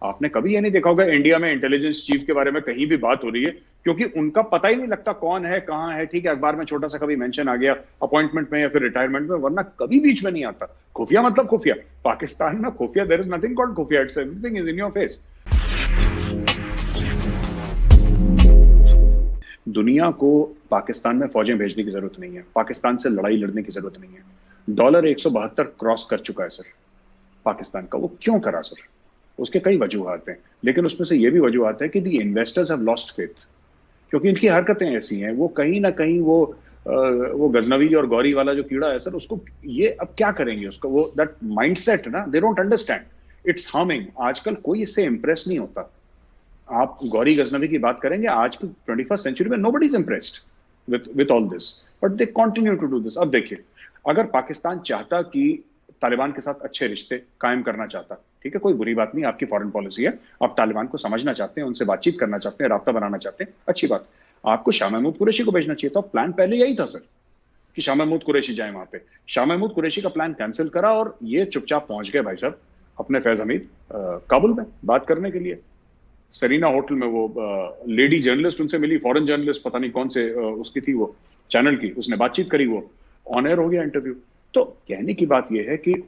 आपने कभी ये नहीं देखा होगा इंडिया में इंटेलिजेंस चीफ के बारे में कहीं भी बात हो रही है, क्योंकि उनका पता ही नहीं लगता कौन है कहां है। ठीक है, अखबार में छोटा सा कभी मेंशन आ गया अपॉइंटमेंट में या फिर रिटायरमेंट में, वरना कभी बीच में नहीं आता। खुफिया मतलब खुफिया। पाकिस्तान में खुफिया, देयर इज नथिंग कॉल्ड खुफिया, it's everything is in your face. दुनिया को पाकिस्तान में फौजें भेजने की जरूरत नहीं है, पाकिस्तान से लड़ाई लड़ने की जरूरत नहीं है। डॉलर 172 क्रॉस कर चुका है सर पाकिस्तान का। वो क्यों करा सर? उसके कई वजूहात हैं, लेकिन उसमें से ये भी वजूहात है कि दी इन्वेस्टर्स हैव लॉस्ट फेथ, क्योंकि इनकी हरकतें ऐसी हैं। वो कहीं ना कहीं वो गजनवी और गौरी वाला जो कीड़ा है सर, उसको ये अब क्या करेंगे उसको, वो दैट माइंडसेट ना, they don't understand, it's harming. आजकल कोई इससे इंप्रेस नहीं होता। आप गौरी गजनवी की बात करेंगे, आज की 21st सेंचुरी में nobody is impressed with all this, but they continue to do this. अब देखिए, अगर पाकिस्तान चाहता कि तालिबान के साथ अच्छे रिश्ते कायम करना चाहता, ठीक है, कोई बुरी बात नहीं, आपकी फॉरेन पॉलिसी है, आप तालिबान को समझना चाहते हैं, उनसे बातचीत करना चाहते हैं, राब्ता बनाना चाहते हैं, अच्छी बात। आपको शाह महमूद कुरैशी को भेजना चाहिए था। प्लान पहले यही था सर कि शाह महमूद कुरैशी जाए वहां पे। शाह महमूद कुरैशी का प्लान कैंसिल करा और ये चुपचाप पहुंच गए भाई साहब अपने फैज हमीद काबुल में बात करने के लिए। सरीना होटल में वो लेडी जर्नलिस्ट उनसे मिली, फॉरेन जर्नलिस्ट, पता नहीं कौन से उसकी थी, वो चैनल की, उसने बातचीत करी, वो ऑन एयर हो गया इंटरव्यू। तो कहने की बात यह है कि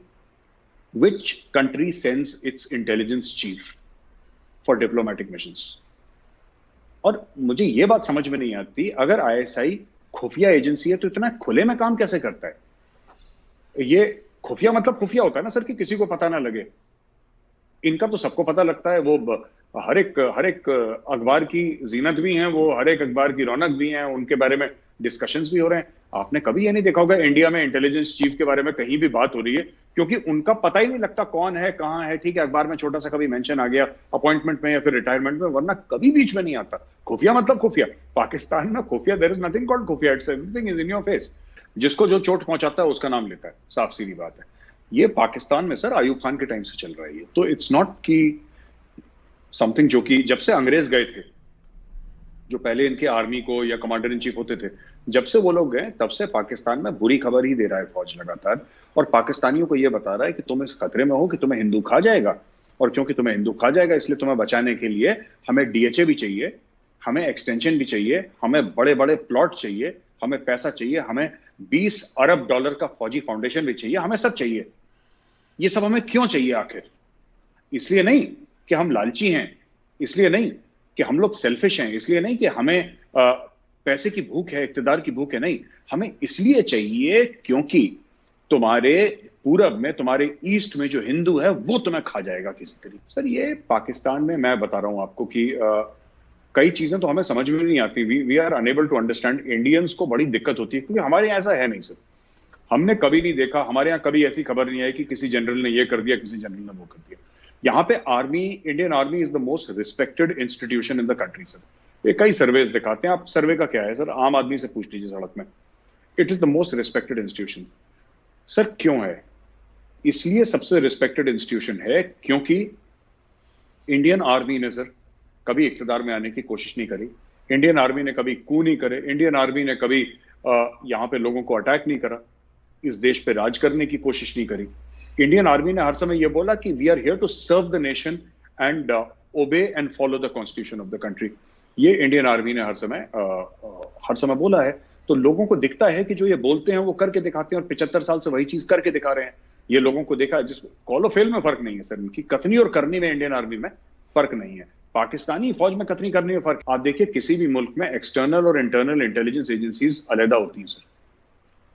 which country sends its intelligence chief for diplomatic missions? और मुझे यह बात समझ में नहीं आती, अगर आईएसआई खुफिया एजेंसी है तो इतना खुले में काम कैसे करता है? ये खुफिया मतलब खुफिया होता है ना सर, कि किसी को पता ना लगे। इनका तो सबको पता लगता है। वो हर एक अखबार की जीनत भी हैं, वो हर एक अखबार की रौनक भी हैं, उनके बारे में डिस्कशंस भी हो रहे हैं। आपने कभी ये नहीं देखा होगा इंडिया में इंटेलिजेंस चीफ के बारे में कहीं भी बात हो रही है, क्योंकि उनका पता ही नहीं लगता कौन है कहां है। ठीक है, अखबार में छोटा सा कभी मेंशन आ गया अपॉइंटमेंट में या फिर रिटायरमेंट में, वरना कभी बीच में नहीं आता। खुफिया मतलब खुफिया। पाकिस्तान में खुफिया, देयर इज नथिंग कॉल्ड खुफिया, it's everything is in your face. जिसको जो चोट पहुंचाता है उसका नाम लेता है, साफ सीधी बात है। ये पाकिस्तान में सर आयूब खान के टाइम से चल रहा है ये तो। इट्स नॉट कि समथिंग जो कि जब से अंग्रेज गए थे, जो पहले इनके आर्मी को या कमांडर इन चीफ होते थे, जब से वो लोग गए तब से पाकिस्तान में बुरी खबर ही दे रहा है फौज लगातार, और पाकिस्तानियों को ये बता रहा है कि तुम इस खतरे में हो कि तुम्हें हिंदू खा जाएगा, और क्योंकि तुम्हें हिंदू खा जाएगा इसलिए तुम्हें बचाने के लिए हमें डीएचए भी चाहिए, हमें एक्सटेंशन भी चाहिए, हमें बड़े बड़े प्लॉट चाहिए, हमें पैसा चाहिए, हमें 20 अरब डॉलर का फौजी फाउंडेशन भी चाहिए, हमें सब चाहिए। ये सब हमें क्यों चाहिए आखिर? इसलिए नहीं कि हम लालची हैं, इसलिए नहीं कि हम लोग सेल्फिश हैं, इसलिए नहीं कि हमें पैसे की भूख है, इक्तिदार की भूख है, नहीं। हमें इसलिए चाहिए क्योंकि तुम्हारे पूरब में, तुम्हारे ईस्ट में जो हिंदू है वो तुम्हें खा जाएगा किसी तरीके। सर ये पाकिस्तान में मैं बता रहा हूं आपको कि कई चीजें तो हमें समझ में नहीं आती। We are unable to understand. Indians को बड़ी दिक्कत होती है क्योंकि हमारे यहाँ ऐसा है नहीं सर। हमने कभी नहीं देखा, हमारे यहाँ कभी ऐसी खबर नहीं आई कि किसी जनरल ने ये कर दिया, किसी जनरल ने वो कर दिया। यहाँ पे army, Indian army is the most respected institution in the country sir. ये कई सर्वेज दिखाते हैं। आप सर्वे का क्या है सर, आम आदमी से पूछ लीजिए सड़क में। It is the most respected institution. Sir क्यों है? इसलिए सबसे रिस्पेक्टेड इंस्टीट्यूशन है क्योंकि इंडियन आर्मी ने सर कभी इक्तिदार में आने की कोशिश नहीं करी, इंडियन आर्मी ने कभी कू नहीं करे, इंडियन आर्मी ने कभी यहाँ पे लोगों को अटैक नहीं करा, इस देश पे राज करने की कोशिश नहीं करी। इंडियन आर्मी ने हर समय यह बोला कि we are here to serve the nation and obey and follow the constitution of the country. ये इंडियन आर्मी ने हर समय बोला है। तो लोगों को दिखता है कि जो ये बोलते हैं वो करके दिखाते हैं, और 75 साल से वही चीज करके दिखा रहे हैं। ये लोगों को देखा है, जिसको कॉलो फेल में फर्क नहीं है सर, इनकी कथनी और करनी में इंडियन आर्मी में फर्क नहीं है। पाकिस्तानी फौज में कथनी करने में फर्क। आप देखिए किसी भी मुल्क में एक्सटर्नल और इंटरनल इंटेलिजेंस एजेंसीज अलग होती हैं सर।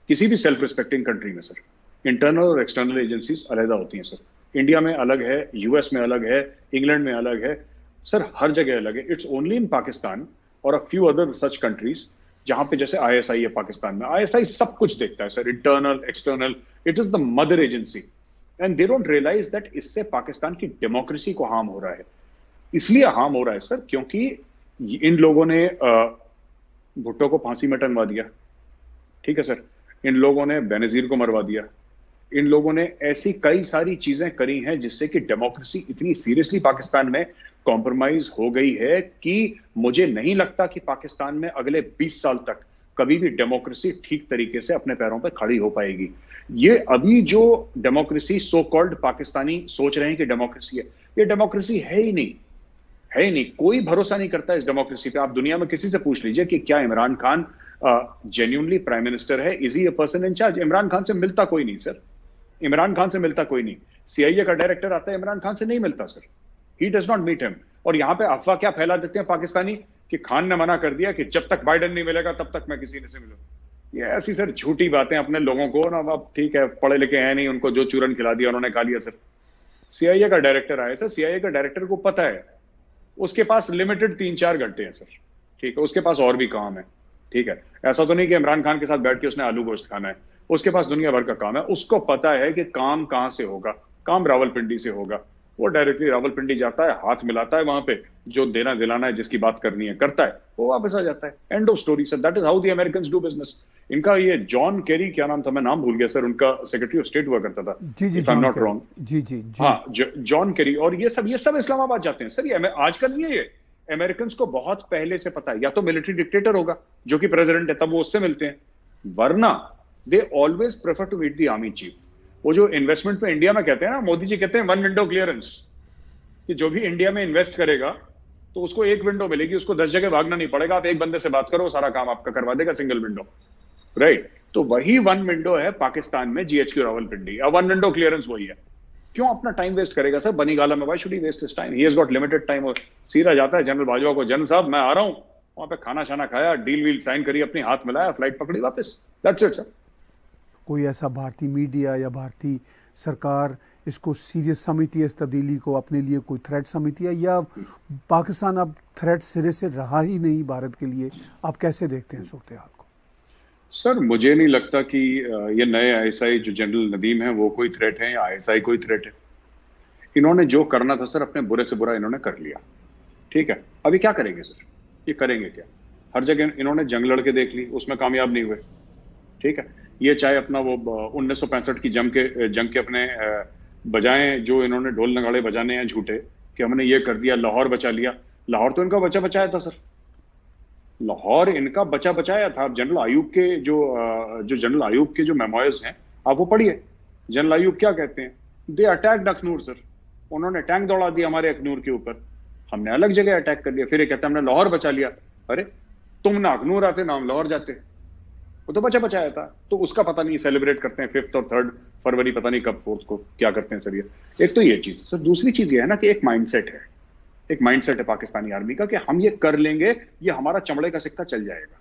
किसी भी सेल्फ रिस्पेक्टिंग कंट्री में सर इंटरनल और एक्सटर्नल एजेंसीज अलग होती हैं सर। इंडिया में अलग है, यूएस में अलग है, इंग्लैंड में अलग है सर, हर जगह अलग है। इट्स ओनली इन पाकिस्तान और a few other such countries जहां पे जैसे आईएसआई है पाकिस्तान में। आईएसआई सब कुछ देखता है sir, internal external. It is the mother agency and they don't realize that इससे पाकिस्तान की डेमोक्रेसी को हार्म हो रहा है। इसलिए हार्म हो रहा है सर क्योंकि इन लोगों ने भुट्टो को फांसी में टंगवा दिया, ठीक है सर, इन लोगों ने बेनजीर को मरवा दिया, इन लोगों ने ऐसी कई सारी चीजें करी हैं जिससे कि डेमोक्रेसी इतनी सीरियसली पाकिस्तान में कॉम्प्रोमाइज हो गई है कि मुझे नहीं लगता कि पाकिस्तान में अगले 20 साल तक कभी भी डेमोक्रेसी ठीक तरीके से अपने पैरों पर खड़ी हो पाएगी। ये अभी जो डेमोक्रेसी सो कॉल्ड पाकिस्तानी सोच रहे हैं कि डेमोक्रेसी है, ये डेमोक्रेसी है ही नहीं, है ही नहीं। कोई भरोसा नहीं करता इस डेमोक्रेसी पे। आप दुनिया में किसी से पूछ लीजिए कि क्या Imran Khan genuinely prime minister है, is he a person in charge? Imran Khan से मिलता कोई नहीं सर, इमरान खान से मिलता कोई नहीं। सीआईए का डायरेक्टर आता है, इमरान खान से नहीं मिलता sir, he does not meet him. और यहां पे अफवाह क्या फैला देते हैं पाकिस्तानी कि खान ने मना कर दिया कि जब तक बाइडेन नहीं मिलेगा तब तक मैं किसी ने से मिलूं। ये ऐसी सर झूठी बातें अपने लोगों को ना, अब ठीक है पढ़े लिखे हैं नहीं, उनको जो चूरन खिला दिया उन्होंने खा लिया सर। सीआईए का डायरेक्टर आया सर, सीआईए का डायरेक्टर को पता है उसके पास लिमिटेड 3-4 घंटे हैं सर, ठीक है, उसके पास और भी काम है, ठीक है। ऐसा तो नहीं कि इमरान खान के साथ बैठ के उसने आलू गोश्त खाना है, उसके पास दुनिया भर का काम है। उसको पता है कि काम कहां से होगा, काम रावलपिंडी से होगा। वो डायरेक्टली रावलपिंडी जाता है, हाथ मिलाता है वहां पे, जो देना दिलाना है, जिसकी बात करनी है करता है, वो वापस आ जाता है। End of story sir, that is how the Americans do business. इनका ये जॉन केरी, क्या नाम था, मैं नाम भूल गया सर, उनका सेक्रेटरी ऑफ स्टेट हुआ करता था, जी जी, if I am John not Kerry, wrong. जी जी जी। हाँ, जॉन केरी। और ये सब इस्लामाबाद जाते हैं सर। ये आजकल नहीं है, ये अमेरिकन को बहुत पहले से पता है। या तो मिलिट्री डिक्टेटर होगा जो कि प्रेसिडेंट है, तब वो उससे मिलते हैं, वरना they always prefer to meet the army chief. वो जो इन्वेस्टमेंट में इंडिया में कहते हैं ना, मोदी जी कहते हैं 1 विंडो क्लियरेंस, कि जो भी इंडिया में इन्वेस्ट करेगा तो उसको 1 विंडो मिलेगी, उसको 10 जगह भागना नहीं पड़ेगा। आप एक बंदे से बात करो, सारा काम आपका करवा देगा, सिंगल विंडो, राइट। तो वही 1 विंडो है पाकिस्तान में, जीएचक्यू रावलपिंडी। 1 विंडो क्लियरेंस वही है। क्यों अपना टाइम वेस्ट करेगा सर बनीगाला में? Why should he waste his time? He has got limited time. और सीधा जाता है जनरल बाजवा को, जनरल साहब मैं आ रहा हूं, वहां पे खाना शाना खाया, डील वील साइन करी, अपनी हाथ मिलाया, फ्लाइट पकड़ी, वापस, दैट्स इट सर। कोई ऐसा भारतीय मीडिया या भारतीय सरकार इसको सीरियस समझती है, इस तब्दीली को अपने लिए कोई थ्रेट समझती है, या पाकिस्तान अब थ्रेट सिरे से रहा ही नहीं भारत के लिए? आप कैसे देखते हैं सूरत हाल को? सर मुझे नहीं लगता कि ये नए आईएसआई जो जनरल नदीम है वो कोई थ्रेट है, या आईएसआई कोई थ्रेट है। इन्होंने जो करना था सर, अपने बुरे से बुरा इन्होंने कर लिया, ठीक है। अभी क्या करेंगे सर? ये करेंगे क्या? हर जगह इन्होंने जंग लड़के देख ली, उसमें कामयाब नहीं हुए, ठीक है। ये चाहे अपना वो 1965 की जंग के अपने बजाएं, जो इन्होंने ढोल नगाड़े बजाने हैं झूठे कि हमने ये कर दिया, लाहौर बचा लिया। लाहौर तो इनका बचा बचाया था सर, लाहौर इनका बचा बचाया था। जनरल आयूब के जो जनरल आयूब के जो मेमोयर्स हैं, आप वो पढ़िए। जनरल आयूब क्या कहते हैं? दे अटैक्ड अखनूर सर, उन्होंने टैंक दौड़ा दिया हमारे अखनूर के ऊपर, हमने अलग जगह अटैक कर लिया। फिर ये कहते हैं हमने लाहौर बचा लिया। अरे तुम ना अखनूर आते ना हम लाहौर जाते, वो तो बचा बचाया था। तो उसका पता नहीं सेलिब्रेट करते हैं 5 और 3 फरवरी, पता नहीं कब 4 को क्या करते हैं सर। ये एक तो ये चीज सर। दूसरी चीज ये है ना कि एक माइंडसेट है, एक माइंडसेट है पाकिस्तानी आर्मी का कि हम ये कर लेंगे, ये हमारा चमड़े का सिक्का चल जाएगा।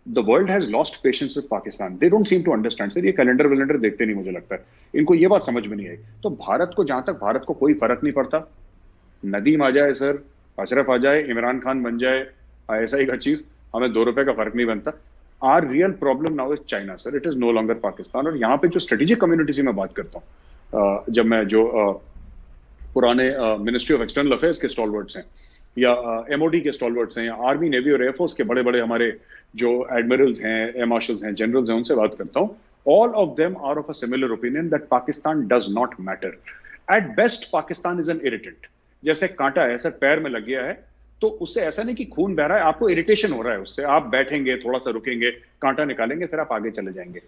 The world has lost patience with Pakistan, they don't seem to understand sir. ये कैलेंडर वैलेंडर देखते नहीं, मुझे लगता है इनको ये बात समझ में नहीं आई। तो भारत को, जहां तक भारत को कोई फर्क नहीं पड़ता, नदीम आ जाए सर, अशरफ आ जाए, इमरान खान बन जाए आईएसआई का चीफ, हमें 2 रुपए का फर्क नहीं बनता। Our real problem now is China sir, it is no longer Pakistan. और यहाँ पे जो स्ट्रेटेजिक कम्युनिटी से मैं बात करता हूँ, जब मैं जो पुराने मिनिस्ट्री ऑफ एक्सटर्नल अफेयर्स के स्टॉलवर्ड्स हैं, या एमओडी के स्टॉलवर्ड्स हैं, या आर्मी नेवी और एयरफोर्स के बड़े बड़े हमारे जो एडमिरल्स हैं, एयर मार्शल्स हैं, जनरल्स हैं, उनसे बात करता हूँ, all of them are of a similar opinion that Pakistan does not matter. At best Pakistan is an irritant. जैसे कांटा है सर, पैर में लग गया है, तो उससे ऐसा नहीं कि खून बह रहा है, आपको इरिटेशन हो रहा है उससे। आप बैठेंगे, थोड़ा सा रुकेंगे, कांटा निकालेंगे, फिर आप आगे चले जाएंगे,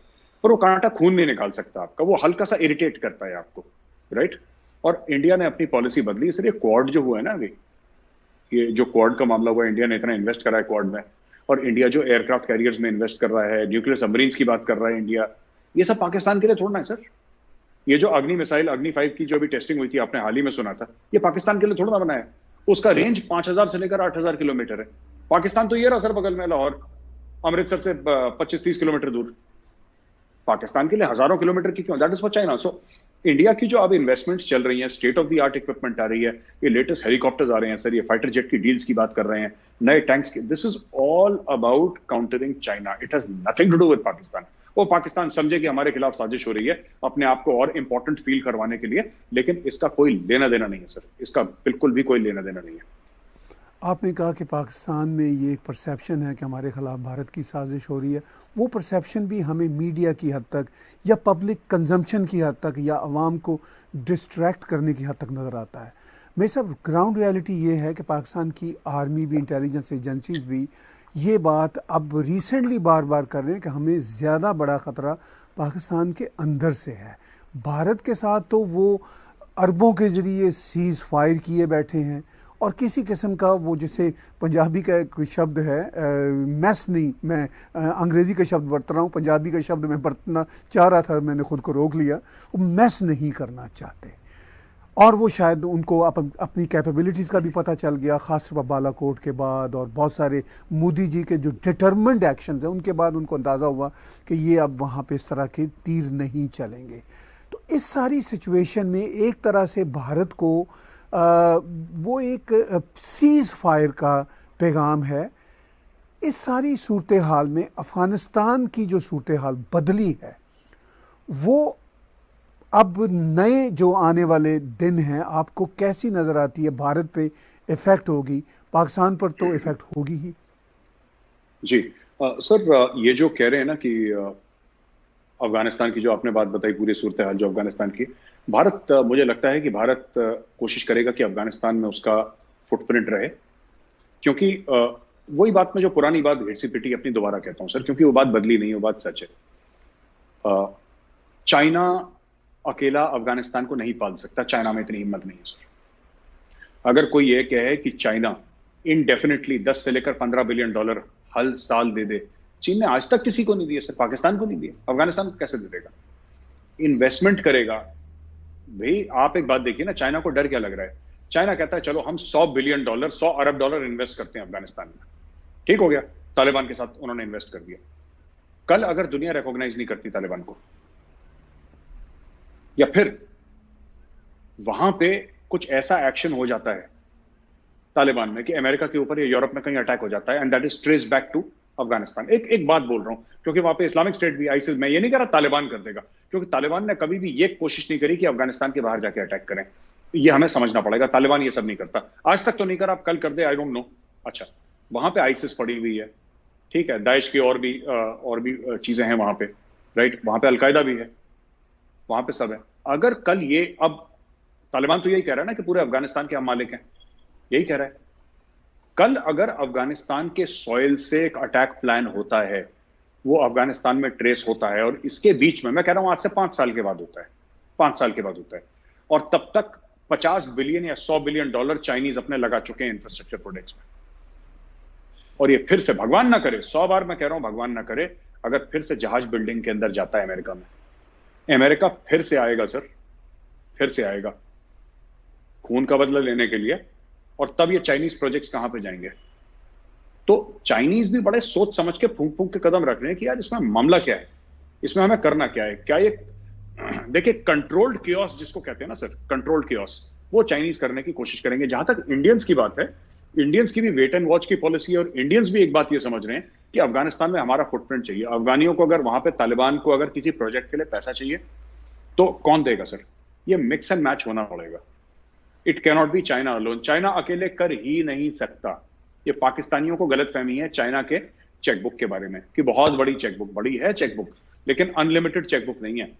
पर वो कांटा खून नहीं निकाल सकता आपका, वो हल्का सा इरिटेट करता है आपको, राइट। और इंडिया ने अपनी पॉलिसी बदली सर। ये क्वाड जो हुआ है ना अभी, ये जो क्वाड का मामला हुआ है, इंडिया ने इतना इन्वेस्ट करा है क्वाड में, और इंडिया जो एयरक्राफ्ट कैरियर्स में इन्वेस्ट कर रहा है, न्यूक्लियर सबमरीन्स की बात कर रहा है इंडिया, ये सब पाकिस्तान के लिए थोड़ा है सर। ये जो अग्नि मिसाइल, अग्नि 5 की जो भी टेस्टिंग हुई थी, आपने हाल ही में सुना था, ये पाकिस्तान के लिए थोड़ा बना है। उसका रेंज 5000 से लेकर 8000 किलोमीटर है। पाकिस्तान तो ये रहा सर बगल में, लाहौर, अमृतसर से 25-30 किलोमीटर दूर। पाकिस्तान के लिए हजारों किलोमीटर की क्यों? That is for China. So India की जो अब इन्वेस्टमेंट्स चल रही हैं, state of the art equipment आ रही है, ये लेटेस्ट हेलीकॉप्टर्स आ रहे हैं सर, ये फाइटर जेट की डील्स की बात कर रहे हैं, नए टैंक्स की, this is all about countering China. It has nothing to do with Pakistan. वो पाकिस्तान समझे कि हमारे खिलाफ साजिश हो रही है अपने आप को और इंपॉर्टेंट फील करवाने के लिए, लेकिन इसका कोई लेना देना नहीं है सर, इसका बिल्कुल भी कोई लेना देना नहीं है। आपने कहा कि पाकिस्तान में ये एक परसेप्शन है कि हमारे ख़िलाफ़ भारत की साजिश हो रही है। वो परसेप्शन भी हमें मीडिया की हद तक या पब्लिक कंजम्पशन की हद तक या आवाम को डिस्ट्रैक्ट करने की हद तक नज़र आता है। मेरे साहब, ग्राउंड रियलिटी ये है कि पाकिस्तान की आर्मी भी, इंटेलिजेंस एजेंसीज भी ये बात अब रिसेंटली बार बार कर रहे हैं कि हमें ज़्यादा बड़ा ख़तरा पाकिस्तान के अंदर से है। भारत के साथ तो वो अरबों के ज़रिए सीज़ फायर किए बैठे हैं, और किसी किस्म का वो, जैसे पंजाबी का एक शब्द है, मैस नहीं, मैं अंग्रेज़ी का शब्द बरत रहा हूँ, पंजाबी का शब्द मैं बरतना चाह रहा था, मैंने ख़ुद को रोक लिया। वो मैस नहीं करना चाहते, और वो शायद उनको अपनी कैपेबिलिटीज़ का भी पता चल गया, ख़ास तौर पर बालाकोट के बाद और बहुत सारे मोदी जी के जो डिटर्मिन्ड एक्शंस हैं उनके बाद उनको अंदाज़ा हुआ कि ये अब वहाँ पे इस तरह के तीर नहीं चलेंगे। तो इस सारी सिचुएशन में एक तरह से भारत को वो एक सीज़ फायर का पैगाम है। इस सारी सूरत हाल में अफ़गानिस्तान की जो सूरत हाल बदली है, वो अब नए जो आने वाले दिन हैं आपको कैसी नज़र आती है? भारत पे इफ़ेक्ट होगी, पाकिस्तान पर तो इफ़ेक्ट होगी ही। जी सर, ये जो कह रहे हैं ना कि अफगानिस्तान की जो आपने बात बताई, पूरी सूरत हाल जो अफगानिस्तान की, भारत मुझे लगता है कि भारत कोशिश करेगा कि अफगानिस्तान में उसका फुटप्रिंट रहे, क्योंकि वही बात में जो पुरानी बात घिसी पिटी अपनी दोबारा कहता हूं सर, क्योंकि वो बात बदली नहीं, वो बात सच है। चाइना अकेला अफगानिस्तान को नहीं पाल सकता, चाइना में इतनी हिम्मत नहीं है सर। अगर कोई ये कहे कि चाइना इनडेफिनेटली 10 से लेकर 15 बिलियन डॉलर हर साल दे दे, चीन ने आज तक किसी को नहीं दिए सर, पाकिस्तान को नहीं दिए, अफगानिस्तान को कैसे दे देगा? इन्वेस्टमेंट करेगा भाई। आप एक बात देखिए ना, चाइना को डर क्या लग रहा है? चाइना कहता है चलो हम 100 बिलियन डॉलर, 100 अरब डॉलर इन्वेस्ट करते हैं अफगानिस्तान में, ठीक हो गया, तालिबान के साथ उन्होंने इन्वेस्ट कर दिया। कल अगर दुनिया रिकॉग्नाइज नहीं करती तालिबान को, या फिर वहां पे कुछ ऐसा एक्शन हो जाता है तालिबान में कि अमेरिका के ऊपर या यूरोप में कहीं अटैक हो जाता है, and that is trace back to Afghanistan. एक बात बोल रहा हूं, क्योंकि वहां पे इस्लामिक स्टेट भी, आईसिस, मैं ये नहीं कह रहा तालिबान कर देगा, क्योंकि तालिबान ने कभी भी ये कोशिश नहीं करी कि अफगानिस्तान के बाहर जाके अटैक करें। ये हमें समझना पड़ेगा, तालिबान ये सब नहीं करता, आज तक तो नहीं करा, आप कल कर दे, आई डोंट नो। अच्छा, वहां पे आईसिस पड़ी हुई है, ठीक है, दाइश की और भी चीजें हैं वहां पे, राइट, वहां पे अलकायदा भी है, वहां पे सब है। अगर कल ये, अब तालिबान तो यही कह रहा है ना कि पूरे अफगानिस्तान के हम मालिक हैं, यही कह रहा है। कल अगर अफगानिस्तान के सॉइल से एक अटैक प्लान होता है, वो अफगानिस्तान में ट्रेस होता है, और इसके बीच में, मैं कह रहा हूं आज से 5 साल के बाद होता है, 5 साल के बाद होता है, और तब तक 50 बिलियन या 100 बिलियन डॉलर चाइनीज अपने लगा चुके हैं इंफ्रास्ट्रक्चर प्रोजेक्ट्स में, और ये फिर से भगवान ना करे, 100 बार मैं कह रहा हूं भगवान ना करे, अगर फिर से जहाज बिल्डिंग के अंदर जाता है अमेरिका में, अमेरिका फिर से आएगा सर, फिर से आएगा खून का बदला लेने के लिए, और तब ये चाइनीज प्रोजेक्ट्स कहां पे जाएंगे? तो चाइनीज भी बड़े सोच समझ के फूंक फूंक के कदम रख रहे हैं कि यार इसमें मामला क्या है, इसमें हमें करना क्या है, क्या ये, देखिए कंट्रोल्ड कियोस जिसको कहते हैं ना सर, कंट्रोल्ड कियोस, वो चाइनीज करने की कोशिश करेंगे। जहां तक इंडियंस की बात है, इंडियंस की भी वेट एंड वॉच की पॉलिसी है, और इंडियंस भी एक बात ये समझ रहे हैं कि अफगानिस्तान में हमारा फुटप्रिंट चाहिए। अफगानियों को अगर वहां पे तालिबान को अगर किसी प्रोजेक्ट के लिए पैसा चाहिए तो कौन देगा सर? ये मिक्स एंड मैच होना पड़ेगा। It cannot be China alone, China अकेले कर ही नहीं सकता। ये पाकिस्तानियों को गलतफहमी है चाइना के चेकबुक के बारे में कि बहुत बड़ी चेकबुक, बड़ी है चेकबुक, लेकिन अनलिमिटेड चेकबुक नहीं है।